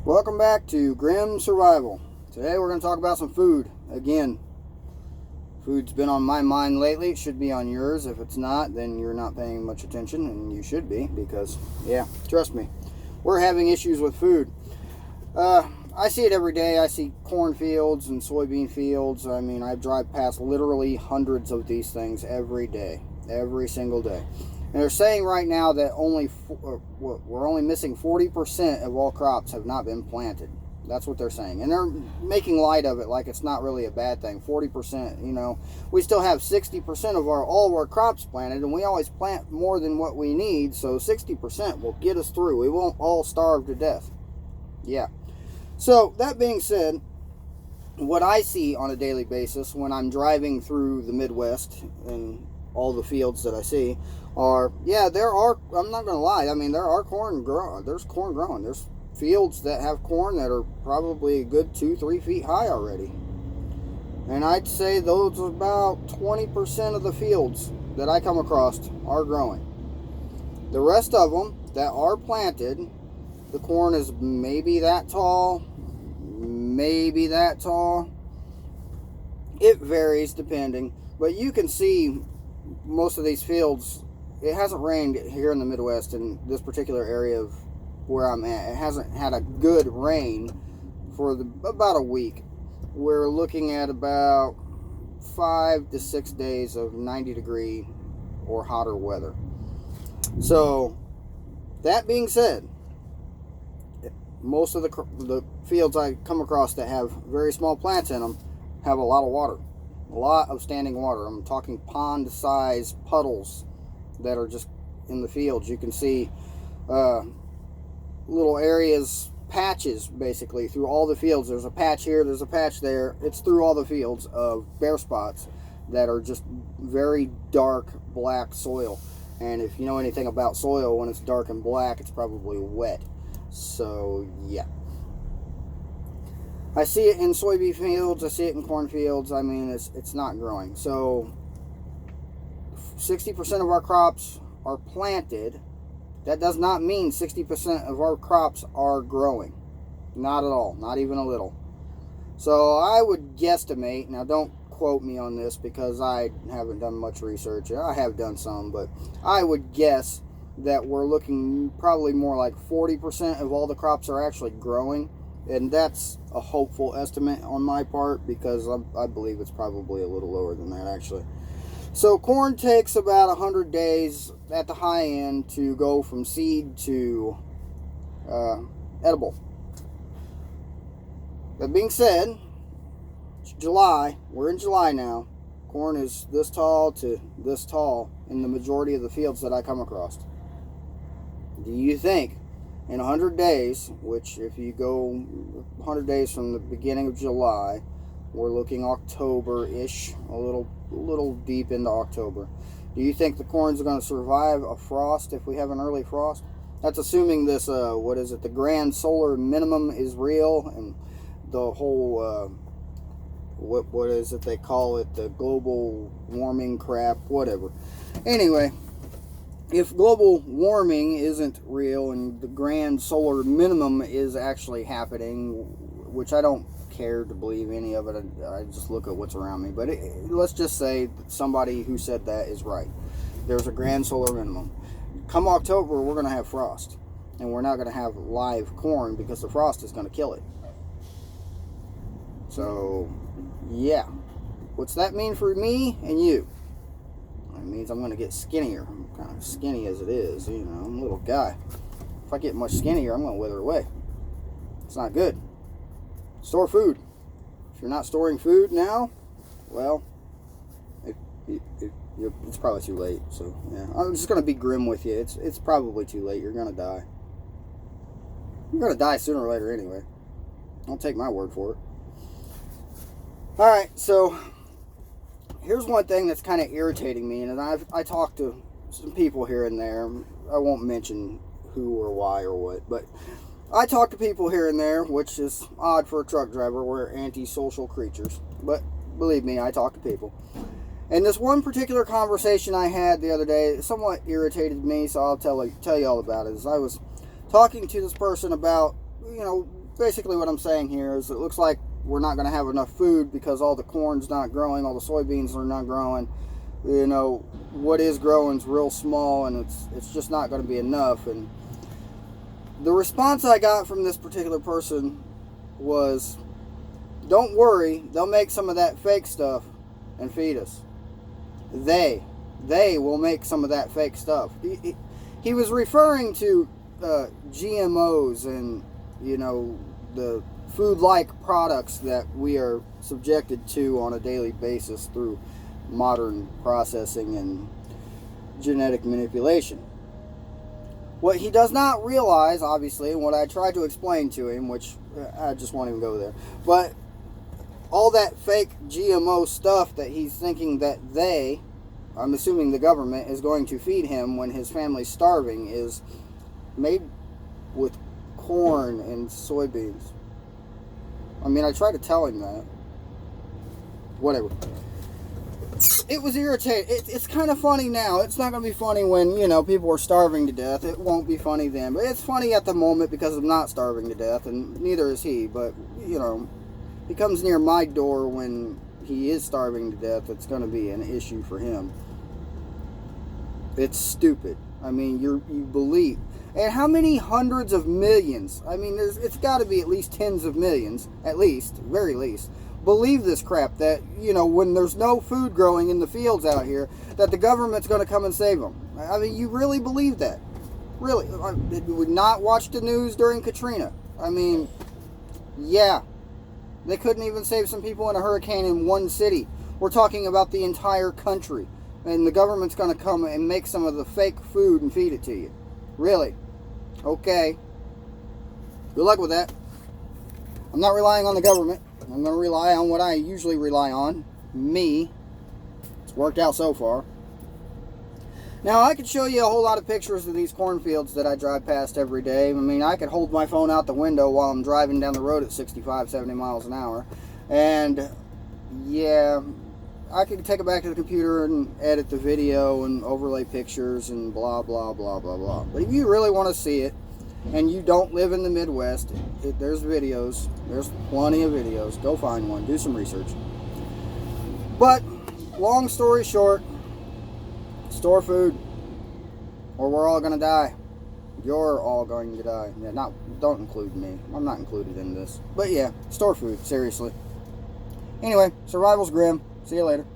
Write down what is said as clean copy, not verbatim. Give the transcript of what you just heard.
Welcome back to Grim Survival. Today we're going to talk about some food. Again, food's been on my mind lately. It should be on yours. If it's not, then you're not paying much attention, and you should be because, yeah, trust me, we're having issues with food. I see it every day. I see cornfields and soybean fields. I mean, I drive past literally hundreds of these things every day, every single day. And they're saying right now that we're only missing 40% of all crops have not been planted. That's what they're saying. And they're making light of it like it's not really a bad thing. 40%, we still have 60% of all of our crops planted, and we always plant more than what we need, so 60% will get us through. We won't all starve to death. Yeah. So, that being said, what I see on a daily basis when I'm driving through the Midwest and all the fields that I see are, I'm not going to lie, I mean, there's corn growing. There's fields that have corn that are probably a good 2-3 feet high already. And I'd say those are about 20% of the fields that I come across are growing. The rest of them that are planted, the corn is maybe that tall, maybe that tall. It varies depending, but you can see most of these fields, it hasn't rained here in the Midwest in this particular area of where I'm at. It hasn't had a good rain for about a week. We're looking at about 5 to 6 days of 90-degree or hotter weather. So, that being said, most of the fields I come across that have very small plants in them have a lot of water. A lot of standing water. I'm talking pond-sized puddles that are just in the fields. You can see little areas, patches, basically, through all the fields. There's a patch here, there's a patch there. It's through all the fields of bare spots that are just very dark black soil. And if you know anything about soil, when it's dark and black, it's probably wet. So, yeah. I see it in soybean fields, I see it in cornfields. I mean, it's not growing. So, 60% of our crops are planted. That does not mean 60% of our crops are growing. Not at all. Not even a little. So, I would guesstimate, now don't quote me on this because I haven't done much research. I have done some, but I would guess that we're looking probably more like 40% of all the crops are actually growing. And that's a hopeful estimate on my part because I believe it's probably a little lower than that, actually. So corn takes about 100 days at the high end to go from seed to edible. That being said, it's July. We're in July now. Corn is this tall to this tall in the majority of the fields that I come across. Do you think in 100 days, which if you go 100 days from the beginning of July, we're looking October-ish, a little deep into October. Do you think the corn's going to survive a frost if we have an early frost? That's assuming this, the grand solar minimum is real, and the whole, what is it they call it, the global warming crap, whatever. Anyway, if global warming isn't real and the grand solar minimum is actually happening, which I don't care to believe any of it, I just look at what's around me, but let's just say that somebody who said that is right. There's a grand solar minimum. Come October, we're going to have frost, and we're not going to have live corn because the frost is going to kill it. So, yeah. What's that mean for me and you? It means I'm going to get skinnier. I'm kind of skinny as it is, I'm a little guy. If I get much skinnier, I'm going to wither away. It's not good. Store food. If you're not storing food now, well, it's probably too late. So, yeah, I'm just going to be grim with you. It's probably too late. You're going to die. You're going to die sooner or later anyway. Don't take my word for it. Alright, so here's one thing that's kind of irritating me, and I talked to some people here and there. I won't mention who or why or what, but I talk to people here and there, which is odd for a truck driver. We're antisocial creatures, but believe me, I talk to people. And this one particular conversation I had the other day somewhat irritated me, so I'll tell you all about it. As I was talking to this person about basically what I'm saying here is it looks like we're not going to have enough food because all the corn's not growing, all the soybeans are not growing. What is growing is real small, and it's just not going to be enough. And the response I got from this particular person was, don't worry, they'll make some of that fake stuff and feed us. They will make some of that fake stuff. He was referring to GMOs and, the food-like products that we are subjected to on a daily basis through modern processing and genetic manipulation. What he does not realize, obviously, and what I tried to explain to him, which I just won't even go there, but all that fake GMO stuff that he's thinking that I'm assuming the government, is going to feed him when his family's starving is made with corn and soybeans. I mean, I tried to tell him that. Whatever. It was irritating. It's kind of funny now. It's not going to be funny when, people are starving to death. It won't be funny then. But it's funny at the moment because I'm not starving to death, and neither is he. But, he comes near my door when he is starving to death, it's going to be an issue for him. It's stupid. I mean, you believe. And how many hundreds of millions? I mean, it's got to be at least tens of millions, at least, very least, believe this crap that, when there's no food growing in the fields out here, that the government's going to come and save them. I mean, you really believe that? Really? Did we not watch the news during Katrina? I mean, yeah. They couldn't even save some people in a hurricane in one city. We're talking about the entire country. And the government's going to come and make some of the fake food and feed it to you. Really? Okay. Good luck with that. I'm not relying on the government. I'm going to rely on what I usually rely on. Me. It's worked out so far. Now, I could show you a whole lot of pictures of these cornfields that I drive past every day. I mean, I could hold my phone out the window while I'm driving down the road at 65, 70 miles an hour. And, yeah, I could take it back to the computer and edit the video and overlay pictures and blah, blah, blah, blah, blah. But if you really want to see it, and you don't live in the Midwest, there's videos. There's plenty of videos. Go find one. Do some research. But, long story short, store food, or we're all going to die. You're all going to die. Yeah, don't include me. I'm not included in this. But yeah, store food, seriously. Anyway, survival's grim. See you later.